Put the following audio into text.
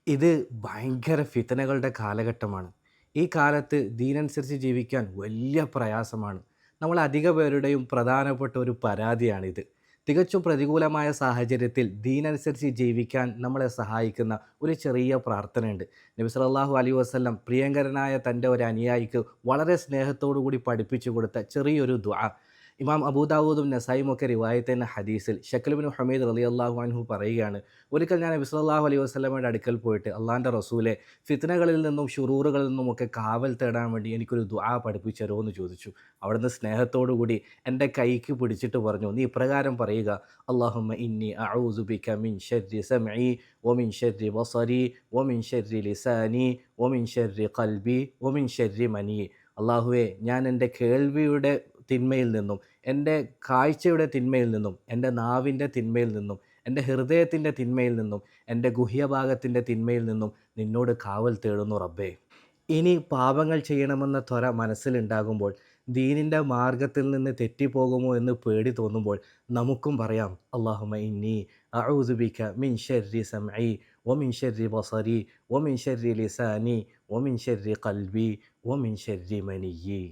ഇത് ഭയങ്കര ഫിത്തനകളുടെ കാലഘട്ടമാണ്. ഈ കാലത്ത് ദീനനുസരിച്ച് ജീവിക്കാൻ വലിയ പ്രയാസമാണ്. നമ്മൾ അധിക പേരുടെയും പ്രധാനപ്പെട്ട ഒരു പരാതിയാണിത്. തികച്ചും പ്രതികൂലമായ സാഹചര്യത്തിൽ ദീനനുസരിച്ച് ജീവിക്കാൻ നമ്മളെ സഹായിക്കുന്ന ഒരു ചെറിയ പ്രാർത്ഥനയുണ്ട്. നബി സല്ലല്ലാഹു അലൈഹി വസല്ലം പ്രിയങ്കരനായ തൻ്റെ ഒരു അനുയായിക്ക് വളരെ സ്നേഹത്തോടു കൂടി പഠിപ്പിച്ചു കൊടുത്ത ചെറിയൊരു ദുആ. ഇമാം അബൂദാവൂദും നസായിയും ഒക്കെ റിവായത്ത് ചെയ്യുന്ന ഹദീസിൽ ശക്ൽ ഇബ്നു ഹമീദ് റളിയല്ലാഹു അൻഹു പറയുകയാണ്, ഒരിക്കൽ ഞാൻ നബി സല്ലല്ലാഹു അലൈഹി വസല്ലമയുടെ അടുക്കൽ പോയിട്ട് അള്ളാഹിൻ്റെ റസൂലെ, ഫിത്നകളിൽ നിന്നും ഷുറൂറുകളിൽ നിന്നുമൊക്കെ കാവൽ തേടാൻ വേണ്ടി എനിക്കൊരു ദുആ പഠിപ്പിച്ചു തരുമോ എന്ന് ചോദിച്ചു. അവിടുന്ന് സ്നേഹത്തോടു കൂടി എൻ്റെ കൈക്ക് പിടിച്ചിട്ട് പറഞ്ഞു, നീ ഇപ്രകാരം പറയുക: അല്ലാഹുമ്മ ഇന്നി അഊദു ബിക മിൻ ശർരി സമഈ വമിൻ ശർരി ബസരി വമിൻ ശർരി ലിസാനി വമിൻ ശർരി ഖൽബി വമിൻ ശർരി മനി. അള്ളാഹുവേ, ഞാൻ എൻ്റെ കേൾവിയുടെ തിന്മയിൽ നിന്നും, എൻ്റെ കാഴ്ചയുടെ തിന്മയിൽ നിന്നും, എൻ്റെ നാവിൻ്റെ തിന്മയിൽ നിന്നും, എൻ്റെ ഹൃദയത്തിൻ്റെ തിന്മയിൽ നിന്നും, എൻ്റെ ഗുഹ്യഭാഗത്തിൻ്റെ തിന്മയിൽ നിന്നും നിന്നോട് കാവൽ തേടുന്നു റബ്ബേ. ഇനി പാപങ്ങൾ ചെയ്യണമെന്ന ത്വര മനസ്സിലുണ്ടാകുമ്പോൾ, ദീനിൻ്റെ മാർഗത്തിൽ നിന്ന് തെറ്റിപ്പോകുമോ എന്ന് പേടി തോന്നുമ്പോൾ നമുക്കും പറയാം: അല്ലാഹുമ്മ ഇന്നി അഊദു ബിക മിൻ ശർരി സമഈ വമിൻ ശർരി ബസരി വമിൻ ശർരി ലിസാനി വമിൻ ശർരി ഖൽബി വമിൻ ശർരി മനിയ്യി.